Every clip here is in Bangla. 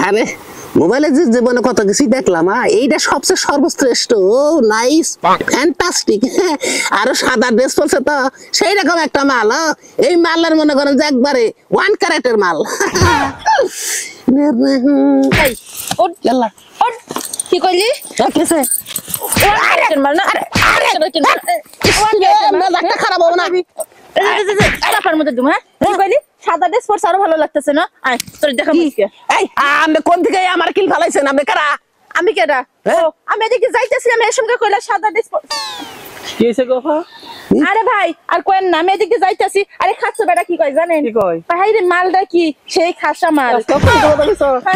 আরে মোবাইলে যে জীবনে কত কিছু দেখলাম, এইটা সবচেয়ে সর্বশ্রেষ্ঠ। ও নাইস, ফ্যান্টাস্টিক। আরো সাদা ড্রেস পরছে তো সেই রকম একটা মাল। এই মালের মনে করেন যে একবারে ওয়ান ক্যারেটের মাল। এই ওঠ ইয়াল্লা ওঠ কি কইলি কিসে মাল না একটা খারাপ হবে না। চাপার মধ্যে তুমি হ্যাঁ কি কইলি সাদা ড্রেস পরছ আরো ভালো লাগতেছে না আয় তোর দেখা মুখে এই আপনি কোন থেকে আমার কিল ফালাইছেন? আপনি কারা? আমি কেডা ও আমি এদিকে যাইতেছি আমি এর সঙ্গে কইলা সাদা ড্রেস কি হইছে গোফা? আরে ভাই আর কোন না আমি এদিকে যাইতেছি আরে খাচ্ছ বেটা কি কয় জানেন কি কয়? ভাই রে মালটা কি সেই খাসা মাল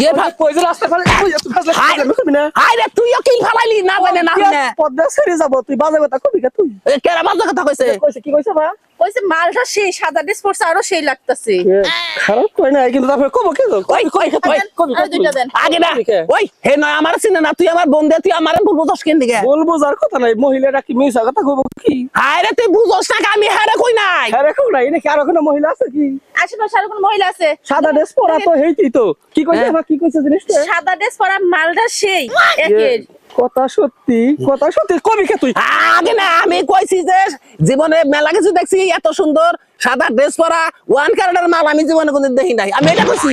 কে ভাই কইছে রাস্তা ফেলে তুই এত ফাজলা করবি না? আরে তুইও কিল ফালাইলি না জানে না জানে পদ্মা ছেড়ে যাব তুই বাজে কথা কবি কা তুই? কেরা বাজে কথা কইছে? কইছে কি কইছে বা? কইছে মালটা সেই সাদা ড্রেস পরছ আরো সেই লাগতেছে খারাপ কই না কিন্তু তারপরে কব কি কই কই কই আর দুইটা দেন আগে না ওই হে নয় আমার চিনে না, তুই আমার বন্ধু, তুই আমার বুঝছস কেন দিকে? বলবো যার কথা নাই, মহিলাটা কি মিছা কথা কব কি? আরে তুই বুঝছস না আমি হারে কই নাই। আরে কও নাই নাকি আর কোনো মহিলা আছে কি? আশেপাশে আর কোন মহিলা আছে সাদা ড্রেস পরা তো হেইতি তো কি কইছে বা কি কইছে জিনিসটা? সাদা ড্রেস পরা মালটা সেই একের কথা সত্যি কবি কে তুই? আগে না আমি কইছি যে জীবনে মেলা কিছু দেখছি, এত সুন্দর সাদা ড্রেস পরা ওয়ান ক্যারেটের মাল আমি জীবনে কোনদিন দেখি নাই। আমি এটা কইছি।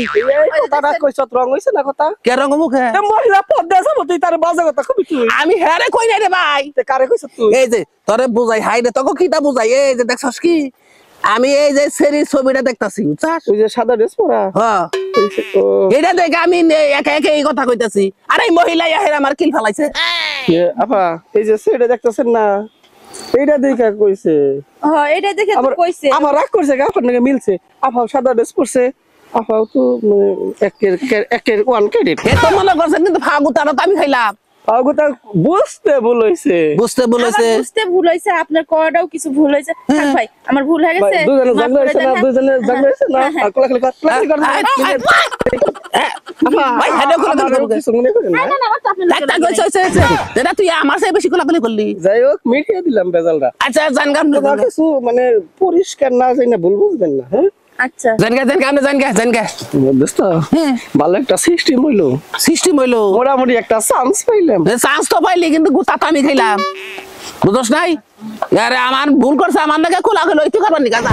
এই কথাটা কইছ রং হইছে না কথা? কে রঙ মুখে এ মহিলা পদ্মা যাব তুই তার বাজে কথা কবি তুই? আমি হারে কই নাই রে ভাই। তে কারে কইছ তুই? এই যে তোরে বুঝাই হাই রে তোকে কিটা বুঝাই, এই যে দেখছস কি আমি এই যে সেরি ছবিটা দেখতাছি বুঝছস? ওই যে সাদা ড্রেস পরা হ্যাঁ ও এটা দেখে আমি একা একা এই কথা কইতাছি। আরে এই মহিলা ইহের আমার কিল ফেলাইছে। আপা এই যে সেটা দেখতেছেন না, এইটা দেখে কইছে হ্যাঁ এটা দেখে তো কইছে আমার রাগ করছে আপনার নাকি মিলছে। আপাও সাদা ড্রেস পরছে, আপাও তো একের ওয়ান ক্রেডিট। এ তো মনে করছে কিন্তু ফাগুতারও তো আমি খাইলাম। আগুতা বুঝতে ভুল হইছে, বুঝতে বলেছে আমার বুঝতে ভুল হইছে আপনার কয়টাও কিছু ভুল হইছে থাক ভাই আমার ভুল হয়ে গেছে দুজনে জানলে হইছে না, দুজনে জানলে হইছে না। আর কোলা কোলা ভাই হেডে কোলা কোলা কিছু মনে করেন না। না না আমার তো আপনি একটা কইছে এটা তুই আমার সাথে বেশি কোলাকুলি করলি। যাই হোক মিটিয়ে দিলাম বেজালটা। আচ্ছা জানগাম তোমার কিছু মানে পরিষ্কার না যাই না ভুল বুঝবেন না। হ্যাঁ আচ্ছা জানগা দোস্ত ভালো একটা সিস্টেম হইলো, সিস্টেম হইলো মোটামুটি একটা চান্স পাইলাম। চান্স তো পাইলি কিন্তু গুতাটা আমি খাইলাম বুঝছ নাই। আরে আমার ভুল করছে আমার নাকি কোলাকুলি হইতে পারবার নি কাজা।